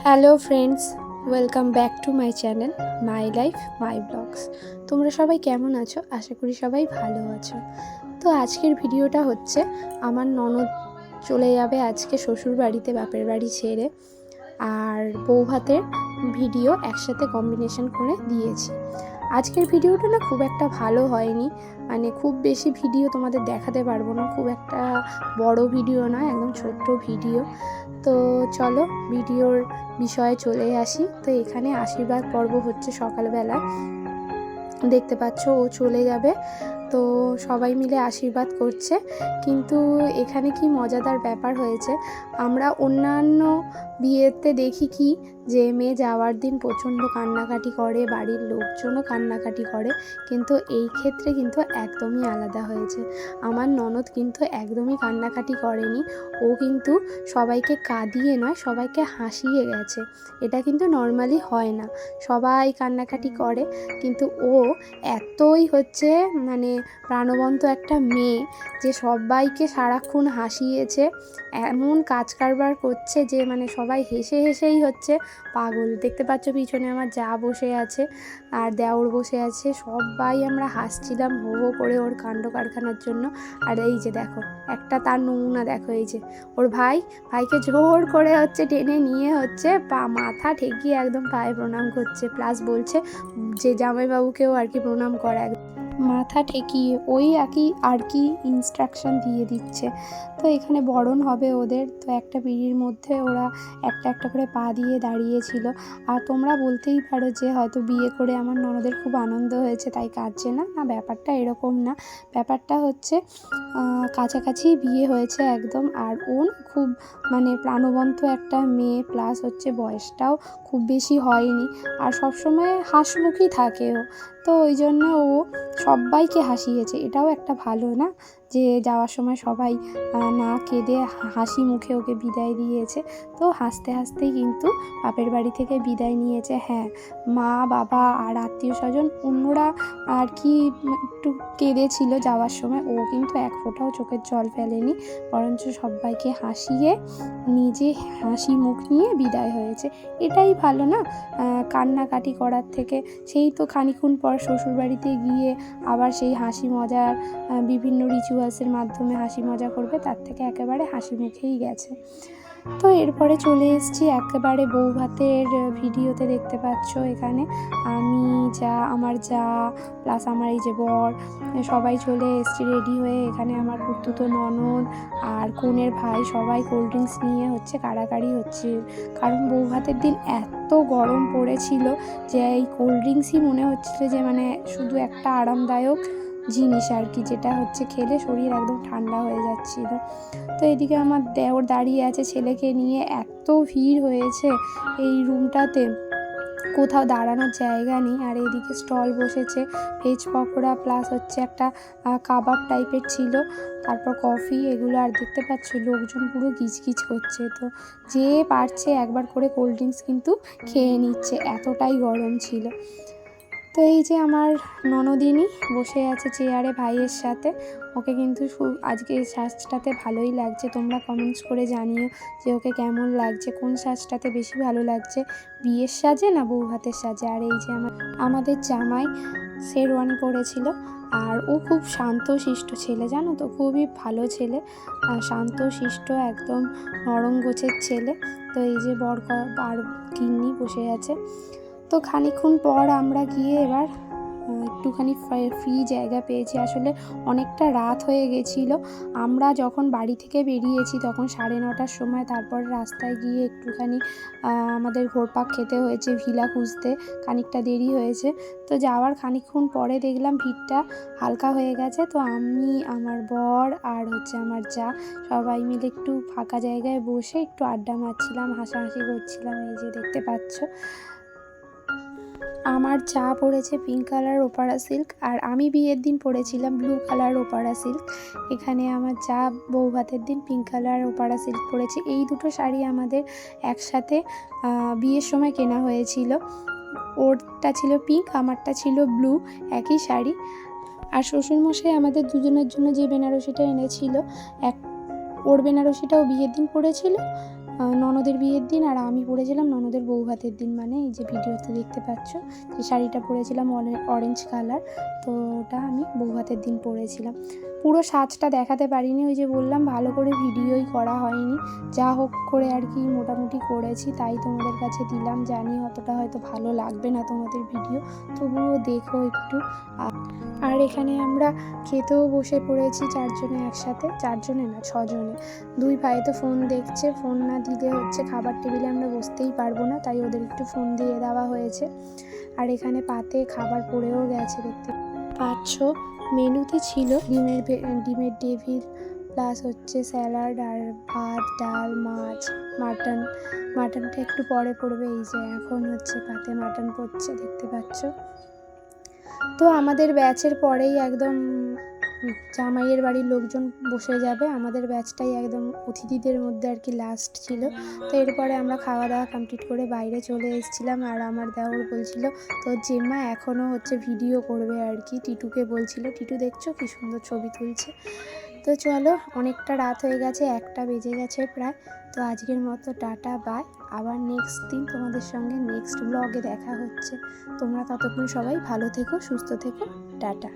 Hello friends, welcome back to my channel my life my blogs. তোমরা সবাই কেমন আছো? আশা করি সবাই ভালো আছো। তো আজকের ভিডিওটা হচ্ছে আমার ননদ চলে যাবে আজকে শ্বশুর বাড়িতে বাপের বাড়ি ছেড়ে, আর বউ ভাতের ভিডিও একসাথে কম্বিনেশন করে দিয়েছি। আজকের ভিডিওটা না খুব একটা ভালো হয়নি, মানে খুব বেশি ভিডিও তোমাদের দেখাতে পারবো না, খুব একটা বড় ভিডিও নয়, একদম ছোট্ট ভিডিও। তো চলো ভিডিওর বিষয়ে চলে আসি। তো এখানে আশীর্বাদ পর্ব হচ্ছে সকালবেলা, দেখতে পাচ্ছ ও চলে যাবে, তো সবাই মিলে আশীর্বাদ করছে। কিন্তু এখানে কি মজাদার ব্যাপার হয়েছে, আমরা অন্যান্য বিয়েতে দেখি কি যে মেয়ে যাওয়ার দিন প্রচণ্ড কান্নাকাটি করে, বাড়ির লোকজনও কান্নাকাটি করে, কিন্তু এই ক্ষেত্রে কিন্তু একদমই আলাদা হয়েছে। আমার ননদ কিন্তু একদমই কান্নাকাটি করেনি, ও কিন্তু সবাইকে কাঁদিয়ে নয়, সবাইকে হাসিয়ে গেছে। এটা কিন্তু নর্মালি হয় না, সবাই কান্নাকাটি করে, কিন্তু ও এতই হচ্ছে মানে প্রাণবন্ত একটা মেয়ে যে সবাইকে সারাক্ষণ হাসিয়েছে, এমন কাজ কারবার করছে যে মানে সবাই হেসে হেসেই হচ্ছে পাগল। দেখতে পাচ্ছ পিছনে আমার যা বসে আছে আর দেওর বসে আছে, সবাই আমরা হাসছিলাম হো হো করে ওর কাণ্ড কারখানার জন্য। আর এই যে দেখো একটা তার নমুনা, দেখো এই যে ওর ভাইকে জোর করে হচ্ছে টেনে নিয়ে হচ্ছে মাথা ঠেকিয়ে একদম পায়ে প্রণাম করছে, প্লাস বলছে যে জামাইবাবুকেও আর কি প্রণাম করা, মাথা ঠেকিয়ে ওই আর কি ইনস্ট্রাকশন দিয়ে দিচ্ছে। তো এখানে বরণ হবে ওদের, তো একটা পিঁড়ির মধ্যে ওরা একটা একটা করে পা দিয়ে দাঁড়িয়েছিল। আর তোমরা বলতেই পারো যে হয়তো বিয়ে করে আমার ননদের খুব আনন্দ হয়েছে তাই কাঁদছে না, না ব্যাপারটা এরকম না। ব্যাপারটা হচ্ছে কাছাকাছি বিয়ে হয়েছে একদম, আর ও খুব মানে প্রাণবন্ত একটা মেয়ে, প্লাস হচ্ছে বয়সটাও খুব বেশি হয়নি, আর সবসময় হাসিমুখী থাকে ও, তো ওই জন্য ও সবাইকে হাসিয়েছে। এটাও একটা ভালো না যে যাওয়ার সময় সবাই না কেঁদে হাসি মুখে ওকে বিদায় দিয়েছে। তো হাসতে হাসতেই কিন্তু বাপের বাড়ি থেকে বিদায় নিয়েছে। হ্যাঁ, মা বাবা আর আত্মীয় স্বজন অন্যরা আর কি একটু কেঁদেছিল যাওয়ার সময়, ও কিন্তু এক ফোঁটাও চোখের জল ফেলেনি, বরঞ্চ সবাইকে হাসিয়ে নিজে হাসি মুখ নিয়ে বিদায় হয়েছে। এটাই ভালো না, কান্নাকাটি করার থেকে। সেই তো খানিক্ষণ পর শ্বশুরবাড়িতে গিয়ে আবার সেই হাসি মজার বিভিন্ন রিচুয়ালসের মাধ্যমে হাসি মজা করবে, তার থেকে একেবারে হাসি মুখেই গেছে। তো এরপরে চলে এসেছি একেবারে বউ ভাতের ভিডিওতে। দেখতে পাচ্ছ এখানে আমি আমার যা প্লাস আমার এই যে বর, সবাই চলে এসেছি রেডি হয়ে। এখানে আমার কুর্তুতো ননদ আর কনের ভাই সবাই কোল্ড ড্রিঙ্কস নিয়ে হচ্ছে কাড়াকাড়ি হচ্ছে, কারণ বউ ভাতের দিন এত গরম পড়েছিল যে এই কোল্ড ড্রিঙ্কসই মনে হচ্ছিল যে মানে শুধু একটা আরামদায়ক জিনিস আর কি, যেটা হচ্ছে খেলে শরীর একদম ঠান্ডা হয়ে যাচ্ছিল। তো এদিকে আমার দেওর দাঁড়িয়ে আছে ছেলেকে নিয়ে, এত ভিড় হয়েছে এই রুমটাতে, কোথাও দাঁড়ানোর জায়গা নেই। আর এইদিকে স্টল বসেছে ভেজ পকোড়া, প্লাস হচ্ছে একটা কাবাব টাইপের ছিল, তারপর কফি এগুলো। আর দেখতে পাচ্ছ লোকজন পুরো গিজগিজ করছে, তো যে পারছে একবার করে কোল্ড ড্রিঙ্কস কিন্তু খেয়ে নিচ্ছে, এতটাই গরম ছিল। তো এই যে আমার ননদিনী বসে আছে চেয়ারে ভাইয়ের সাথে, ওকে কিন্তু আজকে এই সাজটাতে ভালোই লাগছে। তোমরা কমেন্টস করে জানিও যে ওকে কেমন লাগছে, কোন সাজটাতে বেশি ভালো লাগছে, বিয়ের সাজে না বউ ভাতের সাজে। আর এই যে আমাদের জামাই শেরওয়ানি পরেছিল, আর ও খুব শান্ত শিষ্ট ছেলে, জানো তো, খুবই ভালো ছেলে, শান্ত শিষ্ট একদম নরম গোছের ছেলে। তো এই যে বর আর গিন্নি বসে আছে। তো খানিক্ষণ পর আমরা গিয়ে এবার একটুখানি ফ্রি জায়গা পেয়েছি, আসলে অনেকটা রাত হয়ে গেছিল। আমরা যখন বাড়ি থেকে বেরিয়েছি তখন 9:30টার সময়, তারপর রাস্তায় গিয়ে একটুখানি আমাদের ঘোরপাক খেতে হয়েছে ভিলা খুঁজতে, খানিকটা দেরি হয়েছে। তো যাওয়ার খানিক্ষণ পরে দেখলাম ভিড়টা হালকা হয়ে গেছে, তো আমি আমার বর আর হচ্ছে আমার যা সবাই মিলে একটু ফাঁকা জায়গায় বসে একটু আড্ডা মারছিলাম, হাসাহাসি করছিলাম। এই যে দেখতে পাচ্ছ আমার যা পরেছে পিঙ্ক কালার ওপারা সিল্ক, আর আমি বিয়ের দিন পরেছিলাম ব্লু কালার ওপারা সিল্ক। এখানে আমার যা বউ ভাতের দিন পিঙ্ক কালার ওপারা সিল্ক পরেছে। এই দুটো শাড়ি আমাদের একসাথে বিয়ের সময় কেনা হয়েছিল, ওরটা ছিল পিঙ্ক, আমারটা ছিল ব্লু, একই শাড়ি। আর শ্বশুরমশাই আমাদের দুজনের জন্য যে বেনারসিটা এনেছিল ওর বেনারসিটাও বিয়ের দিন পরেছিল, ননদের বিয়ের দিন, আর আমি পরেছিলাম ননদের বউ ভাতের দিন, মানে এই যে ভিডিওতে দেখতে পাচ্ছ যে শাড়িটা পরেছিলাম অরেঞ্জ কালার, তো ওটা আমি বউ ভাতের দিন পরেছিলাম। পুরো সাজটা দেখাতে পারিনি, ওই যে বললাম ভালো করে ভিডিওই করা হয়নি, যা হোক করে আর কি মোটামুটি করেছি, তাই তোমাদের কাছে দিলাম। জানি অতটা হয়তো ভালো লাগবে না তোমাদের ভিডিও, তবুও দেখো একটু। আর এখানে আমরা খেতেও বসে পড়েছি চারজনে একসাথে, চারজনে না 6 জনে। 2 ভাই তো ফোন দেখছে, ফোন না দিলে হচ্ছে খাবার টেবিলে আমরা বসতেই পারবো না, তাই ওদের একটু ফোন দিয়ে দেওয়া হয়েছে। আর এখানে পাতে খাবার পড়েও গেছে, দেখতে পাচ্ছ। মেনুতে ছিল ডিমের ডেভিল, প্লাস হচ্ছে স্যালাড, আর ভাত, ডাল, মাছ, মাটনটা একটু পরে পড়বে। এই যে এখন হচ্ছে পাতে মাটন পড়ছে, দেখতে পাচ্ছ। তো আমাদের ব্যাচের পরেই একদম জামাইয়ের বাড়ির লোকজন বসে যাবে, আমাদের ব্যাচটাই একদম অতিথিদের মধ্যে আর কি লাস্ট ছিল। তো এরপরে আমরা খাওয়া দাওয়া কমপ্লিট করে বাইরে চলে এসেছিলাম, আর আমার দেওর বলছিল তো জেম্মা এখনও হচ্ছে ভিডিও করবে আর কি, টিটুকে বলছিল। টিটু দেখছো কি সুন্দর ছবি তুলছে। তো চলো, অনেকটা রাত হয়ে গেছে, 1টা বেজে গেছে প্রায়। তো আজকের মতো টাটা বাই, আবার নেক্সট দিন তোমাদের সঙ্গে নেক্সট ব্লগে দেখা হচ্ছে। তোমরা ততক্ষণ সবাই ভালো থেকো, সুস্থ থেকো, টাটা।